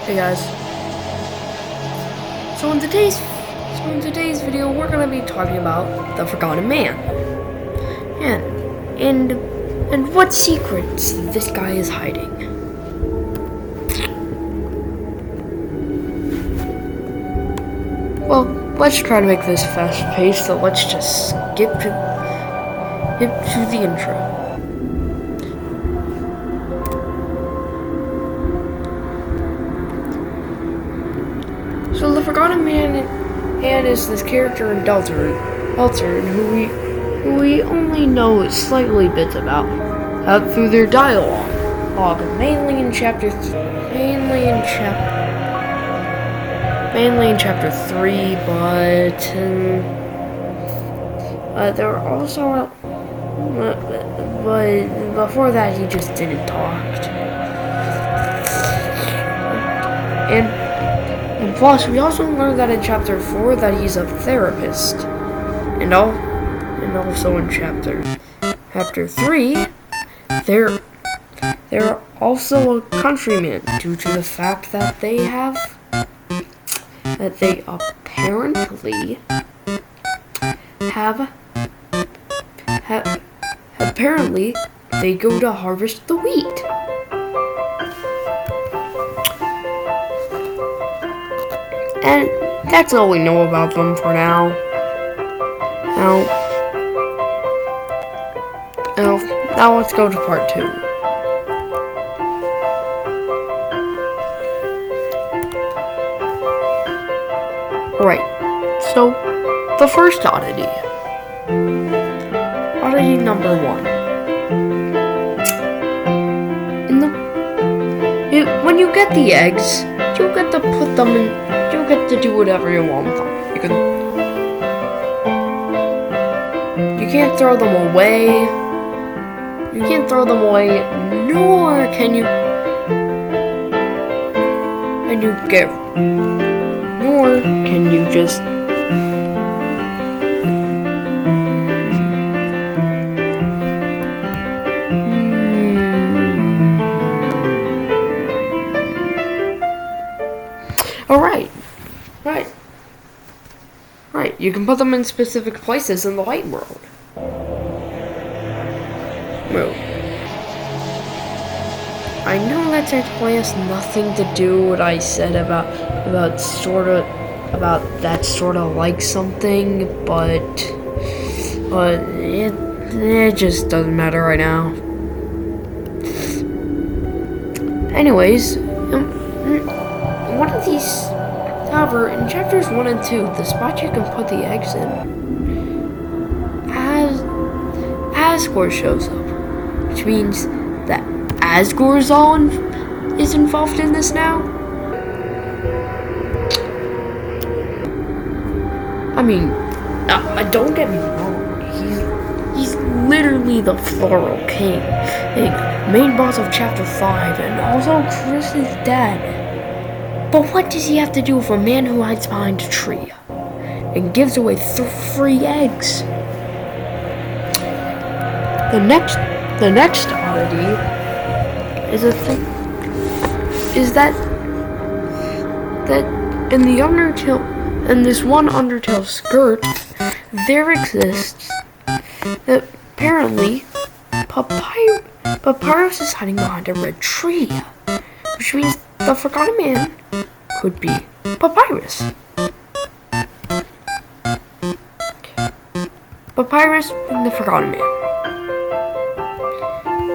Hey guys. So in today's video, we're gonna be talking about the Forgotten Man, and what secrets this guy is hiding. Well, let's try to make this fast-paced, so let's just skip to the intro. So the Forgotten Man is this character in Delta, who we only know slightly bits about through their dialogue, mainly in chapter 3, but there are also but before that he just didn't talk. And plus, we also learned that in chapter 4 that he's a therapist, and also in chapter 3, they're also a countryman due to the fact that they apparently they go to harvest the wheat. And that's all we know about them for now. Now let's go to part 2. Right, so the first oddity. Oddity number 1. When you get the eggs, you get to put them in. You get to do whatever you want with them. You can't throw them away. Nor can you just Right, you can put them in specific places in the light world. Well, I know that technically has nothing to do with what I said about that sort of like something, but it just doesn't matter right now. Anyways, one of these. However, in chapters 1 and 2, the spot you can put the eggs in, Asgore shows up, which means that Asgore's is involved in this now. I mean, don't get me wrong, he's literally the Floral King, main boss of chapter 5, and also Kris's dad. But what does he have to do with a man who hides behind a tree and gives away free eggs? The next oddity is that in this one Undertale skirt, there exists that apparently Papyrus is hiding behind a red tree, which means the Forgotten Man could be Papyrus. Papyrus being the Forgotten Man.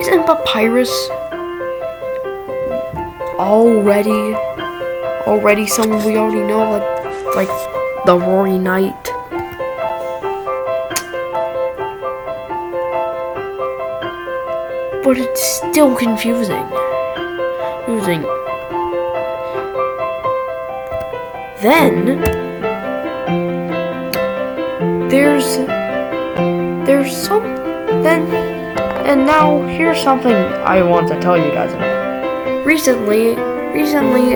Isn't Papyrus already someone we already know, like the Rory Knight? But it's still confusing. Then and now here's something I want to tell you guys about. Recently,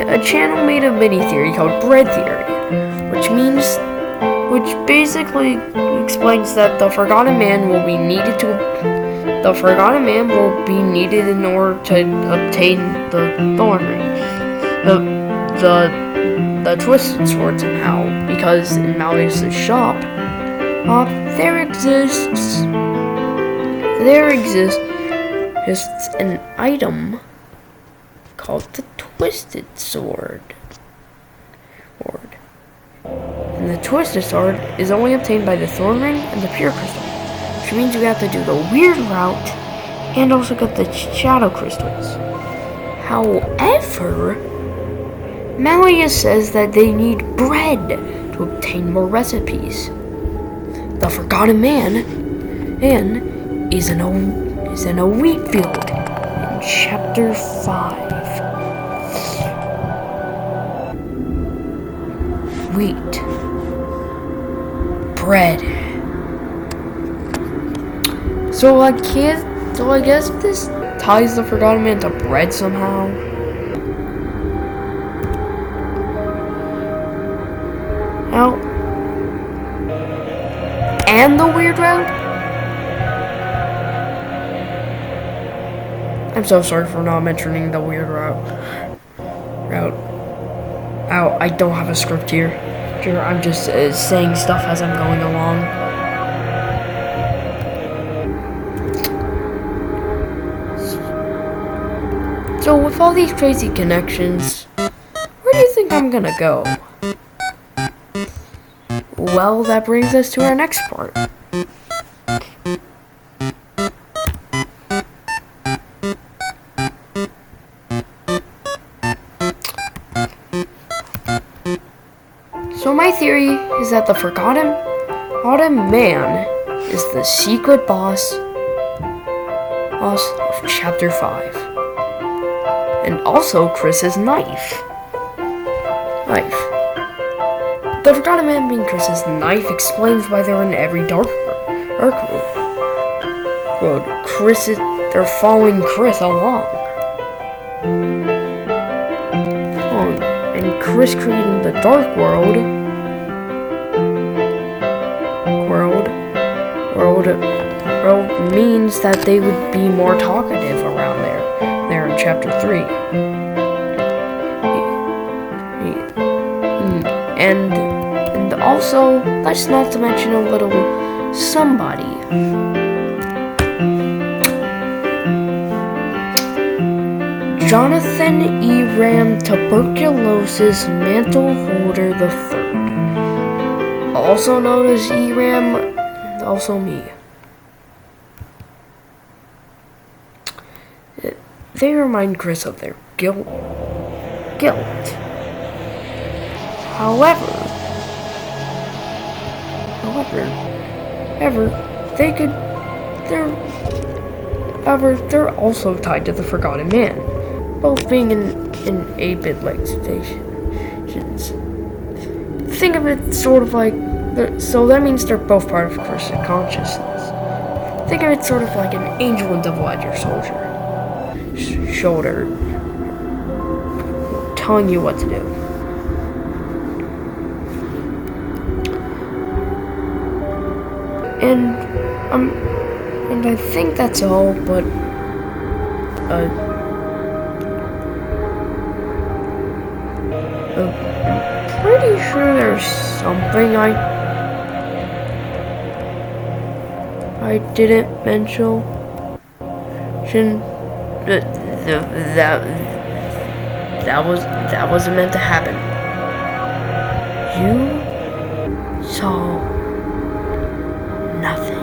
a channel made a mini theory called Bread Theory, which basically explains that the Forgotten Man will be needed in order to obtain the Thorn Ring. the twisted sword somehow, because in Malleus's shop, there exists an item called the twisted sword. And the twisted sword is only obtained by the thorn ring and the pure crystal, which means we have to do the weird route and also get the shadow crystals. However, Malleus says that they need bread to obtain more recipes. The Forgotten Man is in a wheat field in chapter 5. Wheat. Bread. So I guess this ties the Forgotten Man to bread somehow. Now, and the weird route? I'm so sorry for not mentioning the weird route. I don't have a script here. I'm just saying stuff as I'm going along. So with all these crazy connections, where do you think I'm gonna go? Well, that brings us to our next part. So my theory is that the Forgotten Man is the secret boss of chapter 5. And also Chris's knife. The Forgotten Man being Chris's knife explains why they're in every dark room. They're following Chris along. And Chris creating the dark world means that they would be more talkative around there in chapter 3. And also, let's not to mention a little somebody. Jonathan E. Ram Tuberculosis Mantle Holder III. Also known as E. Ram, also me. They remind Chris of their guilt. However, they're also tied to the Forgotten Man, both being in 8-bit like stations. Think of it sort of like, so that means they're both part of Chris's consciousness. Think of it sort of like an angel and double-edged shoulder, telling you what to do. And I think that's all, but I'm pretty sure there's something I didn't mention. That wasn't meant to happen. You saw nothing.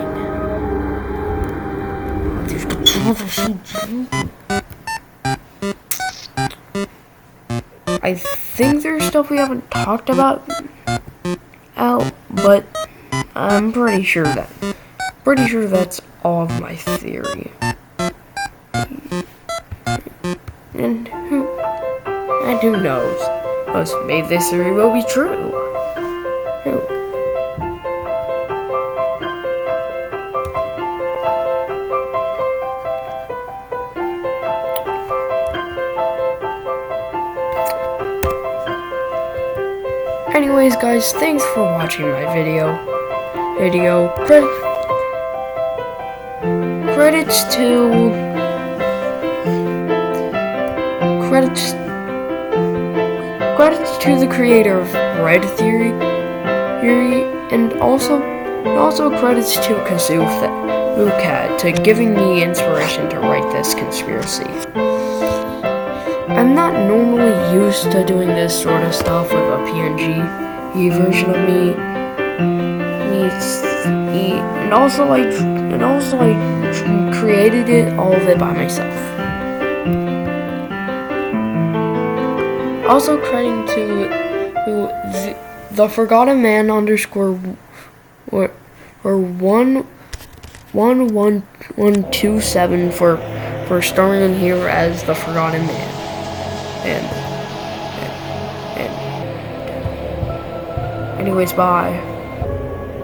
I think there's stuff we haven't talked about but I'm pretty sure that's all of my theory. And who knows? Maybe this theory will be true. Anyways, guys, thanks for watching my video. Credits Credits to the creator of Red Theory, and also credits to Kazucat to giving me inspiration to write this conspiracy. I'm not normally used to doing this sort of stuff with a PNG version of me. And also I created all of it by myself. Also crediting to the Forgotten Man underscore or 11127 for starring in here as the Forgotten Man. And anyways, bye.